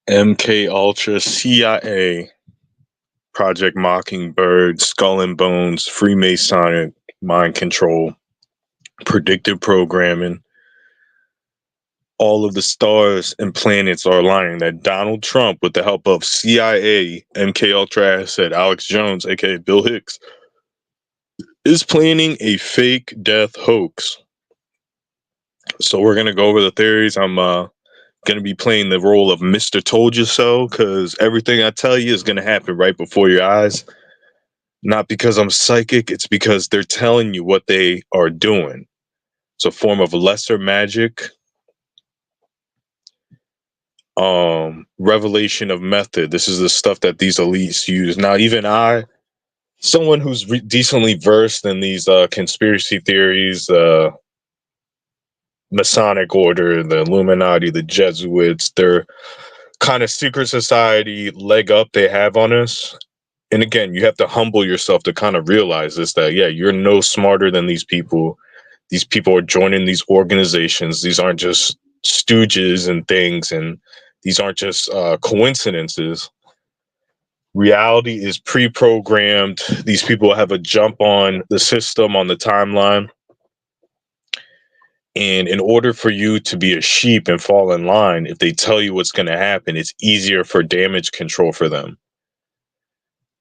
MK Ultra, CIA, Project Mockingbird, Skull and Bones, Freemasonic, mind control, predictive programming. All of the stars and planets are aligning that Donald Trump, with the help of CIA, MK Ultra asset Alex Jones, aka Bill Hicks, is planning a fake death hoax. So we're gonna go over the theories. I'm gonna be playing the role of Mr. Told You So, because everything I tell you is gonna happen right before your eyes. Not because I'm psychic, it's because they're telling you what they are doing. It's a form of lesser magic, revelation of method. This is the stuff that these elites use. Now, even I, someone who's decently versed in these conspiracy theories, Masonic order, the Illuminati, the Jesuits, their kind of secret society leg up they have on us. And again, you have to humble yourself to kind of realize this, that, yeah, you're no smarter than these people. These people are joining these organizations. These aren't just stooges and things, and these aren't just coincidences. Reality is pre-programmed. These people have a jump on the system, on the timeline. And in order for you to be a sheep and fall in line, if they tell you what's going to happen, it's easier for damage control for them.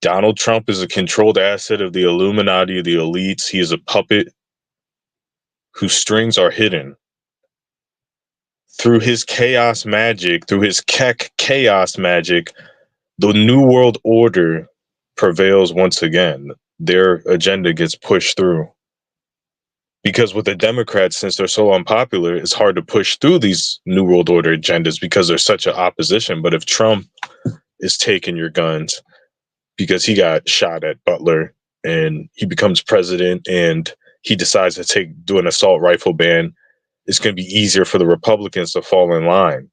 Donald Trump is a controlled asset of the Illuminati, the elites. He is a puppet whose strings are hidden. Through his chaos magic, through his Keck chaos magic, the New World Order prevails once again. Their agenda gets pushed through. Because with the Democrats, since they're so unpopular, it's hard to push through these New World Order agendas because there's such an opposition. But if Trump is taking your guns because he got shot at Butler and he becomes president and he decides to do an assault rifle ban, it's going to be easier for the Republicans to fall in line.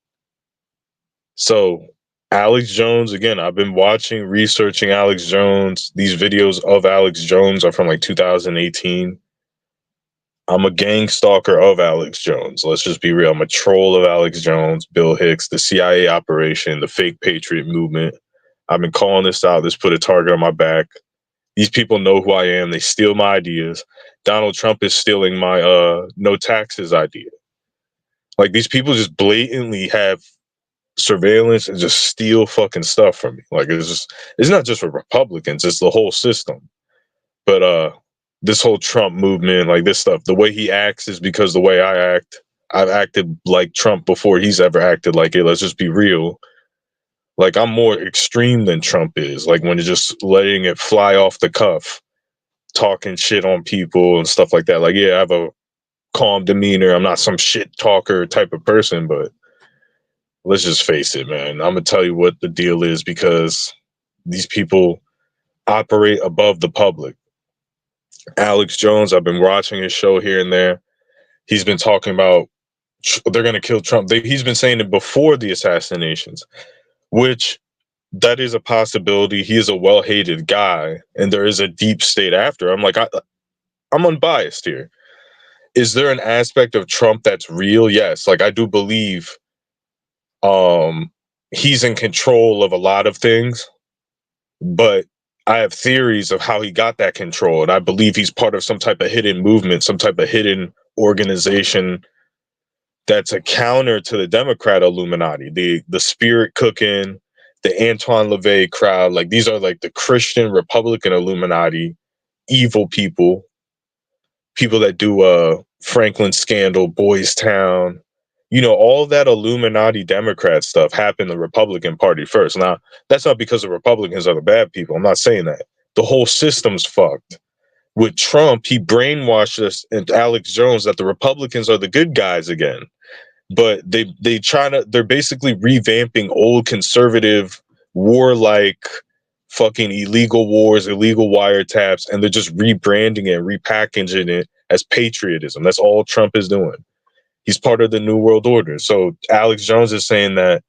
So Alex Jones, again, I've been researching Alex Jones. These videos of Alex Jones are from like 2018. I'm a gang stalker of Alex Jones. Let's just be real. I'm a troll of Alex Jones, Bill Hicks, the CIA operation, the fake patriot movement. I've been calling this out. This put a target on my back. These people know who I am. They steal my ideas. Donald Trump is stealing my no taxes idea. Like, these people just blatantly have surveillance and just steal fucking stuff from me. Like, it's not just for Republicans, it's the whole system. But this whole Trump movement, like this stuff, the way he acts is because the way I act. I've acted like Trump before he's ever acted like it. Let's just be real. Like, I'm more extreme than Trump is. Like, when it's just letting it fly off the cuff, talking shit on people and stuff like that. Like, yeah, I have a calm demeanor. I'm not some shit talker type of person, but let's just face it, man. I'm gonna tell you what the deal is, because these people operate above the public. Alex Jones, I've been watching his show here and there. He's been talking about they're going to kill Trump. He's been saying it before the assassinations, which that is a possibility. He is a well-hated guy, and there is a deep state after. I'm like, I'm unbiased here. Is there an aspect of Trump that's real? Yes. Like, I do believe he's in control of a lot of things, but I have theories of how he got that control, and I believe he's part of some type of hidden movement, some type of hidden organization that's a counter to the Democrat Illuminati, the spirit cooking, the Antoine LaVey crowd. Like, these are like the Christian Republican Illuminati, evil people that do Franklin Scandal, Boys Town. All that Illuminati Democrat stuff happened in the Republican Party first. Now, that's not because the Republicans are the bad people. I'm not saying that. The whole system's fucked. With Trump, he brainwashed us and Alex Jones that the Republicans are the good guys again. But they're basically revamping old conservative, warlike, fucking illegal wars, illegal wiretaps, and they're just rebranding it, repackaging it as patriotism. That's all Trump is doing. He's part of the New World Order. So Alex Jones is saying that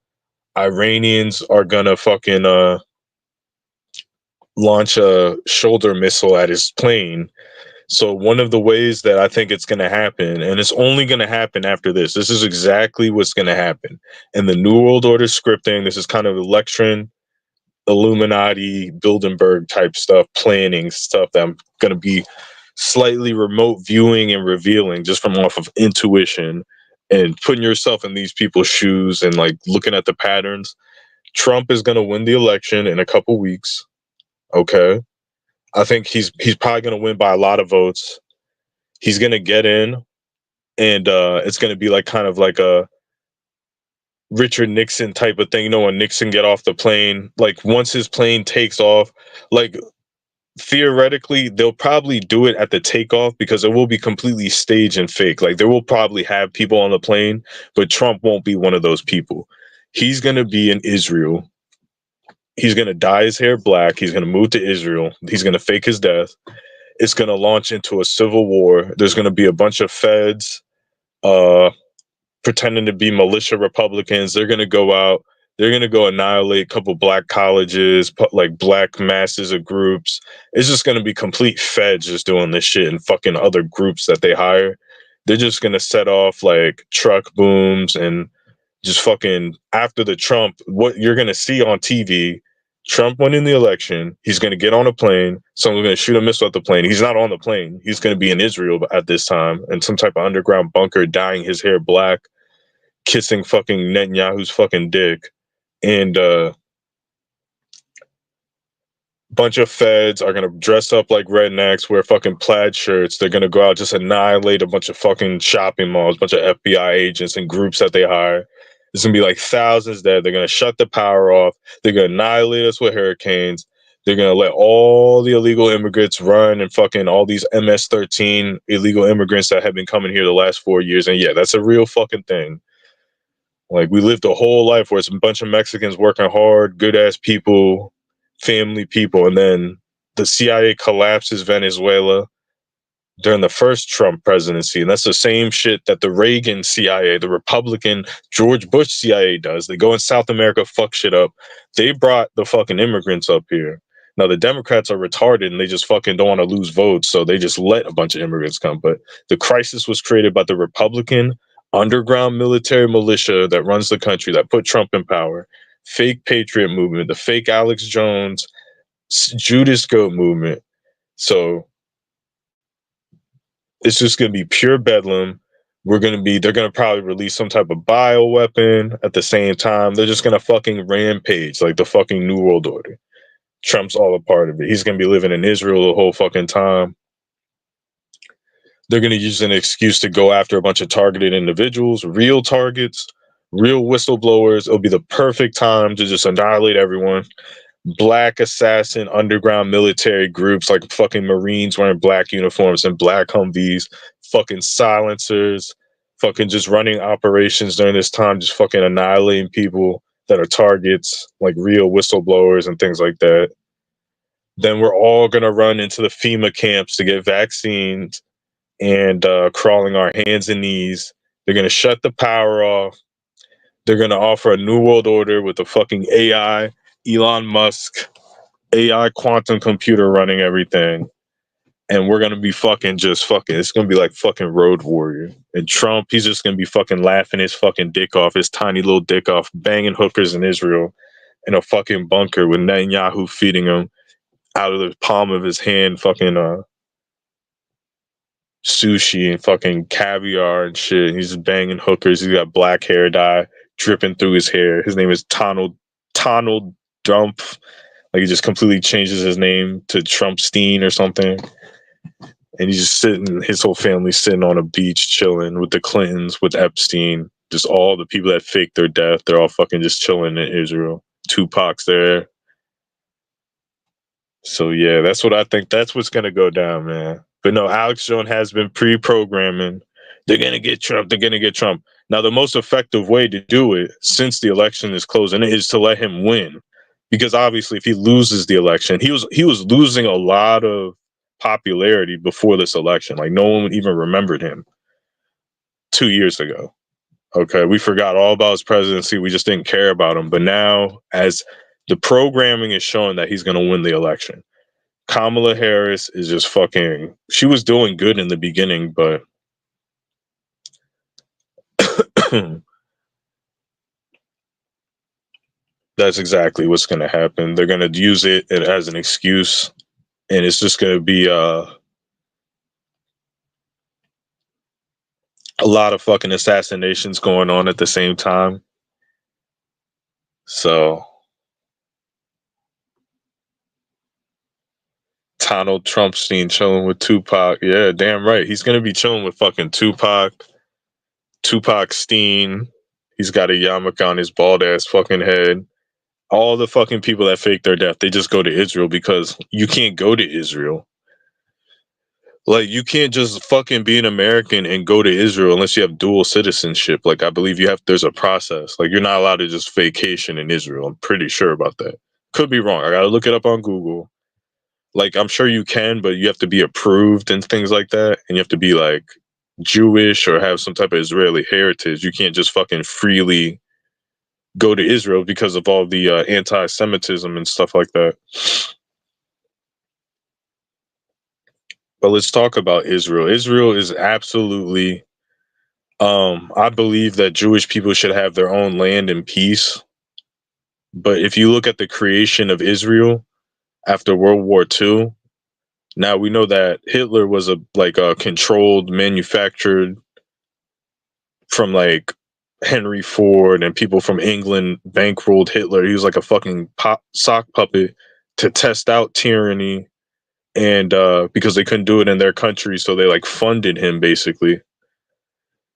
Iranians are gonna fucking launch a shoulder missile at his plane, So one of the ways that I think it's going to happen, and it's only going to happen after this is exactly what's going to happen. In the New World Order scripting, this is kind of election, Illuminati, Bilderberg type stuff, planning stuff that I'm going to be slightly remote viewing and revealing just from off of intuition and putting yourself in these people's shoes and like looking at the patterns. Trump is going to win the election in a couple weeks. Okay. I think he's probably going to win by a lot of votes. He's going to get in, and it's going to be like kind of like a Richard Nixon type of thing. You know, when Nixon get off the plane, like once his plane takes off, like theoretically they'll probably do it at the takeoff because it will be completely staged and fake. Like they will probably have people on the plane, but Trump won't be one of those people. He's going to be in Israel. He's going to dye his hair black. He's going to move to Israel. He's going to fake his death. It's going to launch into a civil war. There's going to be a bunch of feds pretending to be militia Republicans. They're going to go out. They're going to go annihilate a couple black colleges, like black masses of groups. It's just going to be complete feds just doing this shit and fucking other groups that they hire. They're just going to set off like truck booms and just fucking after the Trump, what you're going to see on TV, Trump winning the election. He's going to get on a plane. Someone's going to shoot a missile at the plane. He's not on the plane. He's going to be in Israel at this time in some type of underground bunker, dyeing his hair black, kissing fucking Netanyahu's fucking dick. And bunch of feds are going to dress up like rednecks, wear fucking plaid shirts. They're going to go out, just annihilate a bunch of fucking shopping malls, a bunch of FBI agents and groups that they hire. There's going to be like thousands dead. They're going to shut the power off. They're going to annihilate us with hurricanes. They're going to let all the illegal immigrants run and fucking all these MS-13 illegal immigrants that have been coming here the last 4 years. And yeah, that's a real fucking thing. Like we lived a whole life where it's a bunch of Mexicans working hard, good ass people, family people, and then the CIA collapses Venezuela during the first Trump presidency, and that's the same shit that the Reagan CIA, the Republican George Bush CIA does. They go in South America, fuck shit up. They brought the fucking immigrants up here. Now the Democrats are retarded and they just fucking don't want to lose votes, so they just let a bunch of immigrants come. But the crisis was created by the Republican underground military militia that runs the country, that put Trump in power. Fake Patriot movement, the fake Alex Jones, Judas Goat movement. So it's just going to be pure bedlam. They're going to probably release some type of bioweapon at the same time. They're just going to fucking rampage like the fucking New World Order. Trump's all a part of it. He's going to be living in Israel the whole fucking time. They're going to use an excuse to go after a bunch of targeted individuals, real targets, real whistleblowers. It'll be the perfect time to just annihilate everyone. Black assassin underground military groups like fucking Marines wearing black uniforms and black Humvees, fucking silencers, fucking just running operations during this time, just fucking annihilating people that are targets, like real whistleblowers and things like that. Then we're all going to run into the FEMA camps to get vaccines and crawling our hands and knees. They're going to shut the power off. They're going to offer a new world order with the fucking AI, Elon Musk, AI quantum computer running everything. And we're going to be fucking just fucking, it's going to be like fucking Road Warrior. And Trump, he's just going to be fucking laughing his fucking dick off, his tiny little dick off, banging hookers in Israel in a fucking bunker with Netanyahu feeding him out of the palm of his hand, fucking sushi and fucking caviar and shit. He's just banging hookers. He's got black hair dye dripping through his hair. His name is Donald Dump. Like he just completely changes his name to Trumpstein or something. And he's just sitting, his whole family's sitting on a beach chilling with the Clintons, with Epstein. Just all the people that faked their death. They're all fucking just chilling in Israel. Tupac's there. So yeah, that's what I think. That's what's going to go down, man. But no, Alex Jones has been pre-programming. They're going to get Trump. They're going to get Trump. Now, the most effective way to do it, since the election is closing, is to let him win. Because obviously, if he loses the election, he was losing a lot of popularity before this election. Like no one even remembered him 2 years ago. Okay, we forgot all about his presidency. We just didn't care about him. But now, as the programming is showing that he's going to win the election, Kamala Harris is just fucking. She was doing good in the beginning, but that's exactly what's going to happen. They're going to use it as an excuse, and it's just going to be a lot of fucking assassinations going on at the same time. So Donald Trump seen chilling with Tupac. Yeah, damn right. He's gonna be chilling with fucking Tupac Steen. He's got a yarmulke on his bald ass fucking head. All the fucking people that fake their death, they just go to Israel because you can't go to Israel. Like, you can't just fucking be an American and go to Israel unless you have dual citizenship. Like, I believe there's a process. Like, you're not allowed to just vacation in Israel. I'm pretty sure about that. Could be wrong. I gotta look it up on Google. Like, I'm sure you can, but you have to be approved and things like that. And you have to be like Jewish or have some type of Israeli heritage. You can't just fucking freely go to Israel because of all the anti-Semitism and stuff like that. But let's talk about Israel. Israel is absolutely, I believe that Jewish people should have their own land in peace. But if you look at the creation of Israel after World War II, now we know that Hitler was a controlled, manufactured from like Henry Ford and people from England bankrolled Hitler. He was like a fucking sock puppet to test out tyranny, and because they couldn't do it in their country, so they like funded him basically.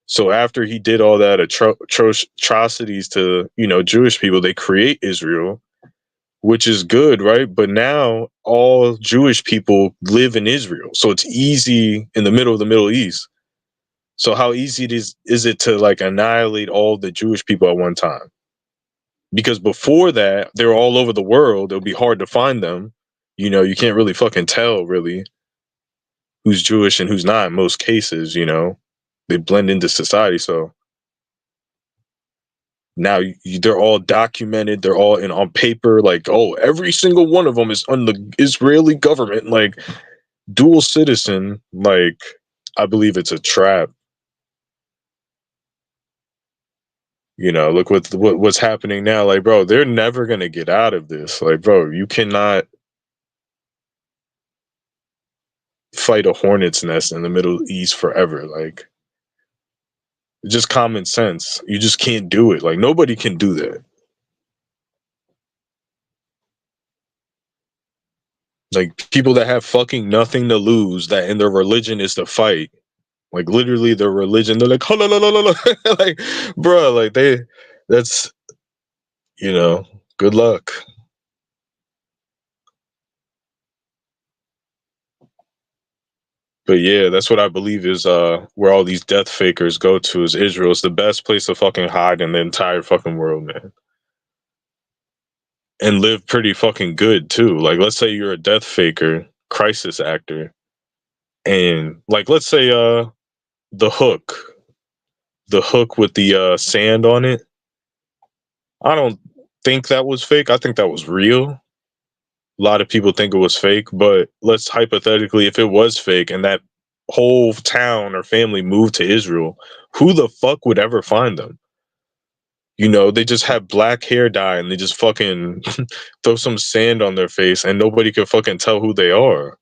So after he did all that atrocities to Jewish people, they create Israel, which is good, right? But now all Jewish people live in Israel, so it's easy in the middle of the Middle East. So how easy is it to like annihilate all the Jewish people at one time? Because before that, they're all over the world. It'll be hard to find them. You can't really fucking tell really who's Jewish and who's not in most cases. They blend into society. So now they're all documented. They're all on paper. Like, oh, every single one of them is on the Israeli government. Like, dual citizen. Like, I believe it's a trap. Look what's happening now. Like, bro, they're never gonna get out of this. Like, bro, you cannot fight a hornet's nest in the Middle East forever. Like, just common sense. You just can't do it. Like, nobody can do that. Like, people that have fucking nothing to lose, that in their religion is to fight. Like, literally, their religion. They're like, oh, no, no, no, no, no. Like, bro, like that's good luck. But yeah, that's what I believe is where all these death fakers go to is Israel. It's the best place to fucking hide in the entire fucking world, man. And live pretty fucking good too. Like, let's say you're a death faker, crisis actor, and like let's say the hook, the hook with the sand on it. I don't think that was fake. I think that was real. A lot of people think it was fake, but let's hypothetically, if it was fake and that whole town or family moved to Israel, who the fuck would ever find them? They just have black hair dye and they just fucking throw some sand on their face and nobody can fucking tell who they are.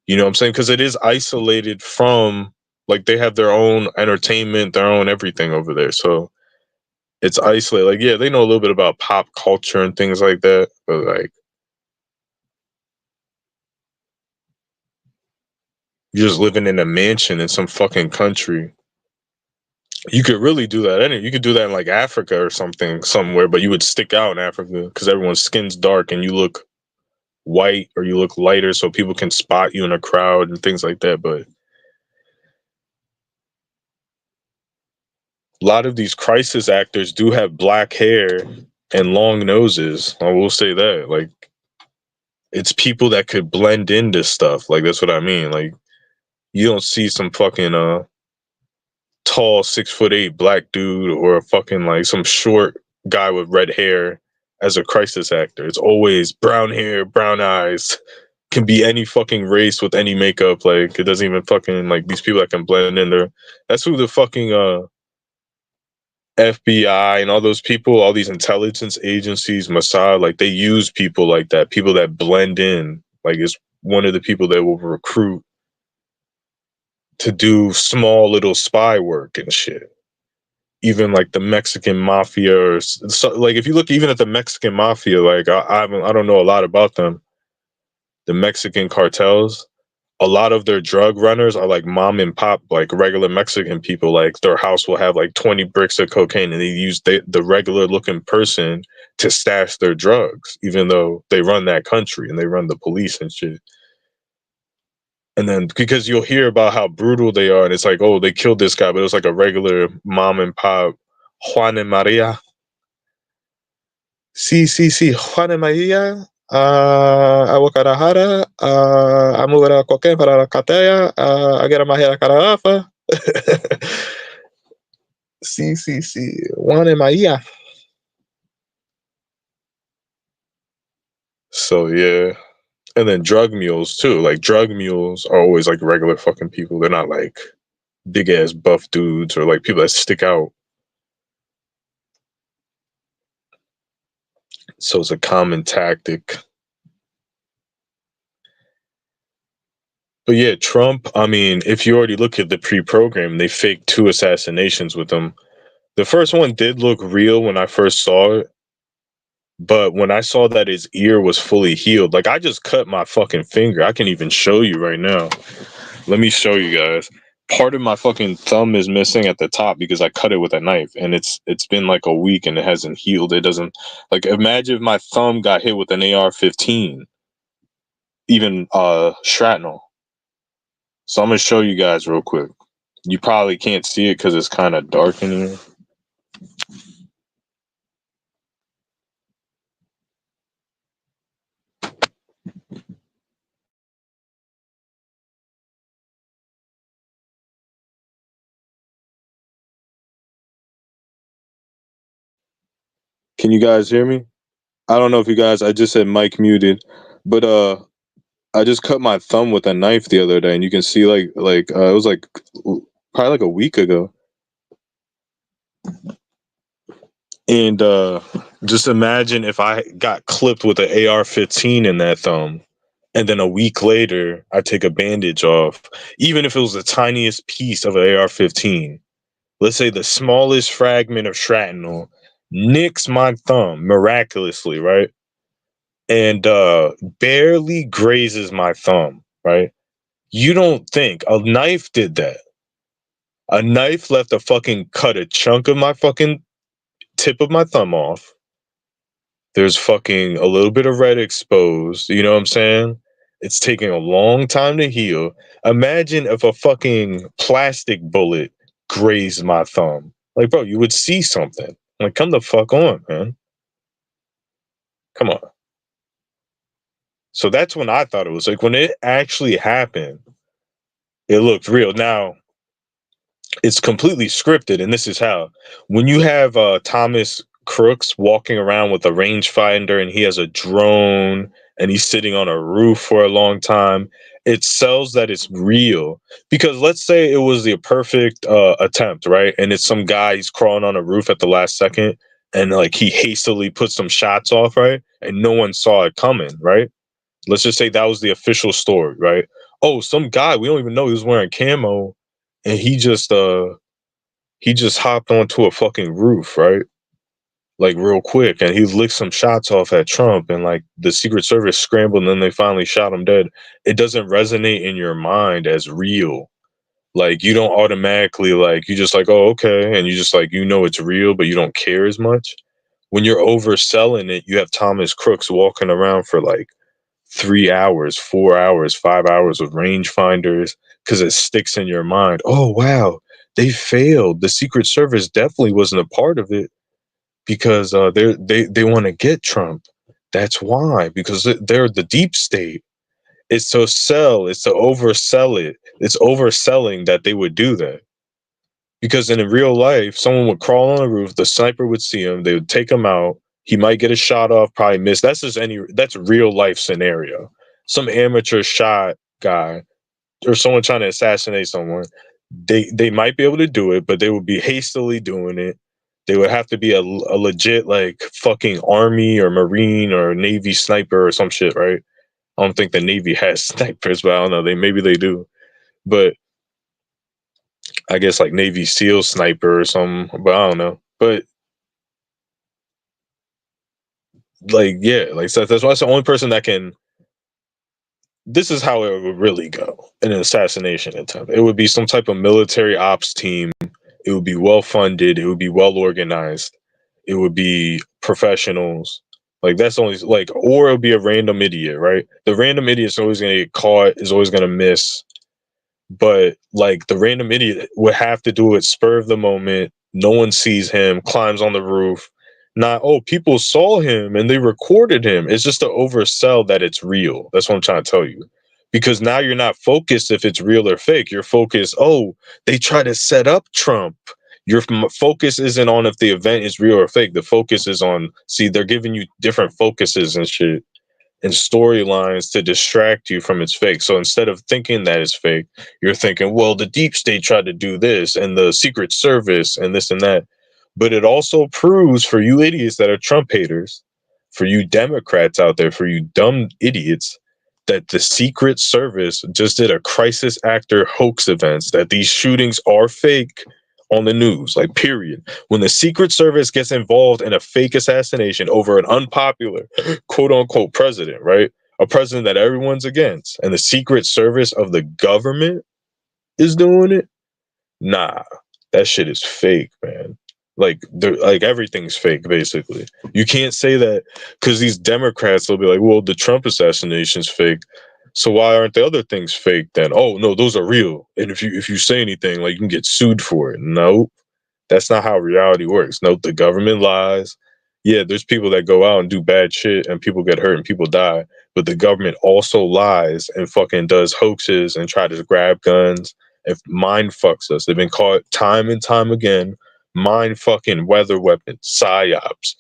You know what I'm saying? Because it is isolated from, like, they have their own entertainment, their own everything over there. So it's isolated. Like, yeah, they know a little bit about pop culture and things like that, but like, you're just living in a mansion in some fucking country. You could really do that. You could do that in like Africa or something, somewhere, but you would stick out in Africa because everyone's skin's dark and you look white or you look lighter so people can spot you in a crowd and things like that. But a lot of these crisis actors do have black hair and long noses. I will say that. Like, it's people that could blend into stuff. Like, that's what I mean. Like, you don't see some fucking tall 6'8" black dude or a fucking like some short guy with red hair as a crisis actor. It's always brown hair, brown eyes. Can be any fucking race with any makeup. Like, it doesn't even fucking, like, these people that can blend in there. That's who the fucking FBI and all those people, all these intelligence agencies, Mossad, like, they use people like that, people that blend in. Like, it's one of the people that will recruit to do small little spy work and shit. Even like the Mexican mafia, or so, like, if you look even at the Mexican mafia, like, I don't know a lot about them. The Mexican cartels, a lot of their drug runners are like mom and pop, like regular Mexican people. Like, their house will have like 20 bricks of cocaine, and they use the regular looking person to stash their drugs, even though they run that country and they run the police and shit. And then, because you'll hear about how brutal they are, and it's like, oh, they killed this guy, but it was like a regular mom and pop, Juan and Maria. Sí, Juan and Maria. A Guadalajara, a mover a cocaine para la catea, a get a mahera carafa. Sí, Juan and Maria. So, yeah. And then drug mules, too. Like, drug mules are always like regular fucking people. They're not like big ass buff dudes or like people that stick out. So it's a common tactic. But yeah, Trump, I mean, if you already look at the pre-program, they faked 2 assassinations with him. The first one did look real when I first saw it. But when I saw that his ear was fully healed, like, I just cut my fucking finger. I can even show you right now. Let me show you guys. Part of my fucking thumb is missing at the top because I cut it with a knife, and it's been like a week and it hasn't healed. It doesn't, like, imagine if my thumb got hit with an AR-15, even shrapnel. So I'm gonna show you guys real quick. You probably can't see it because it's kind of dark in here. Can you guys hear me? I don't know if you guys, I just said mic muted, but I just cut my thumb with a knife the other day, and you can see it was like probably like a week ago. And just imagine if I got clipped with an AR-15 in that thumb, and then a week later I take a bandage off, even if it was the tiniest piece of an AR-15. Let's say the smallest fragment of shrapnel nicks my thumb miraculously, right? And barely grazes my thumb, right? You don't think a knife did that? A knife left cut a chunk of my fucking tip of my thumb off. There's fucking a little bit of red exposed. You know what I'm saying? It's taking a long time to heal. Imagine if a fucking plastic bullet grazed my thumb. Like, bro, you would see something. Like, come the fuck on, man. Come on. So that's when I thought it was like, when it actually happened, it looked real. Now, it's completely scripted, and this is how. When you have Thomas Crooks walking around with a rangefinder, and he has a drone, and he's sitting on a roof for a long time, it sells that it's real. Because let's say it was the perfect attempt, right? And it's some guy, he's crawling on a roof at the last second, and like he hastily put some shots off, right? And no one saw it coming, right? Let's just say that was the official story, right? Oh, some guy, we don't even know he was wearing camo, and he just hopped onto a fucking roof, right? Like, real quick, and he licked some shots off at Trump, and like the Secret Service scrambled, and then they finally shot him dead. It doesn't resonate in your mind as real. Like, you don't automatically, like, you just like, oh, okay, and you just like, you know, it's real, but you don't care as much. When you're overselling it, you have Thomas Crooks walking around for like 3 hours, 4 hours, 5 hours with rangefinders, because it sticks in your mind. Oh, wow, they failed. The Secret Service definitely wasn't a part of it, because they want to get Trump. That's why, because they're the deep state. It's to sell. It's to oversell it. It's overselling that they would do that. Because in real life, someone would crawl on a roof, the sniper would see him, they would take him out, He might get a shot off, probably miss. That's real life scenario. Some amateur shot guy or someone trying to assassinate someone, they might be able to do it, but they would be hastily doing it. They would have to be a legit like fucking army or marine or navy sniper or some shit, right? I don't think the navy has snipers, but I don't know. Maybe they do, but I guess like Navy SEAL sniper or something. But I don't know. But like yeah, like so that's why it's the only person that can. This is how it would really go in an assassination attempt. It would be some type of military ops team. It would be well funded. It would be well organized. It would be professionals. Like that's only like, or it would be a random idiot, right? The random idiot's always gonna get caught. Is always gonna miss. But like the random idiot would have to do it spur of the moment. No one sees him, climbs on the roof. Not, oh, people saw him and they recorded him. It's just to oversell that it's real. That's what I'm trying to tell you. Because now you're not focused if it's real or fake. You're focused, oh, they try to set up Trump. Your focus isn't on if the event is real or fake. The focus is on, see, they're giving you different focuses and shit and storylines to distract you from its fake. So instead of thinking that it's fake, you're thinking, well, the deep state tried to do this and the Secret Service and this and that. But it also proves for you idiots that are Trump haters, for you Democrats out there, for you dumb idiots, that the Secret Service just did a crisis actor hoax events, that these shootings are fake on the news, like period. When the Secret Service gets involved in a fake assassination over an unpopular quote unquote president, right? A president that everyone's against, and the Secret Service of the government is doing it, nah, that shit is fake, man. Like everything's fake, basically. You can't say that because these Democrats will be like, well, the Trump assassination's fake. So why aren't the other things fake then? Oh no, those are real. And if you say anything, like you can get sued for it. No, that's not how reality works. No, the government lies. Yeah, there's people that go out and do bad shit and people get hurt and people die. But the government also lies and fucking does hoaxes and try to grab guns and mind fucks us. They've been caught time and time again. Mind fucking weather weapons, psyops.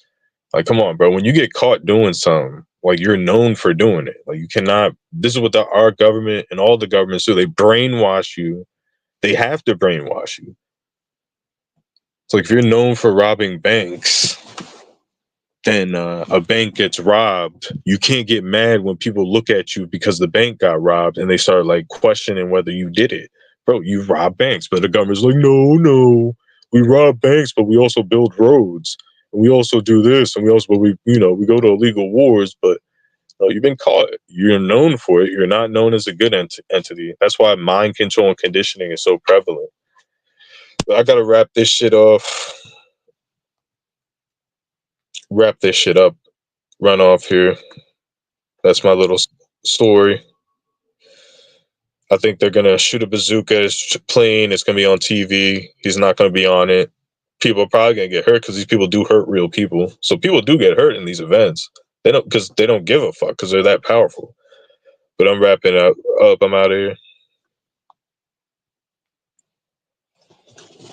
Like, come on, bro. When you get caught doing something, like you're known for doing it. Like you cannot. This is what our government and all the governments do. They brainwash you. They have to brainwash you. So if you're known for robbing banks and a bank gets robbed, you can't get mad when people look at you because the bank got robbed and they start like questioning whether you did it. Bro, you rob banks, but the government's like, no, we rob banks, but we also build roads. And we also do this, and we go to illegal wars, but you've been caught. You're known for it. You're not known as a good entity. That's why mind control and conditioning is so prevalent. But I gotta wrap this shit up, run off here. That's my little story. I think they're gonna shoot a bazooka at his plane. It's gonna be on TV. He's not gonna be on it. People are probably gonna get hurt because these people do hurt real people. So people do get hurt in these events. They don't give a fuck because they're that powerful. But I'm wrapping up. I'm out of here.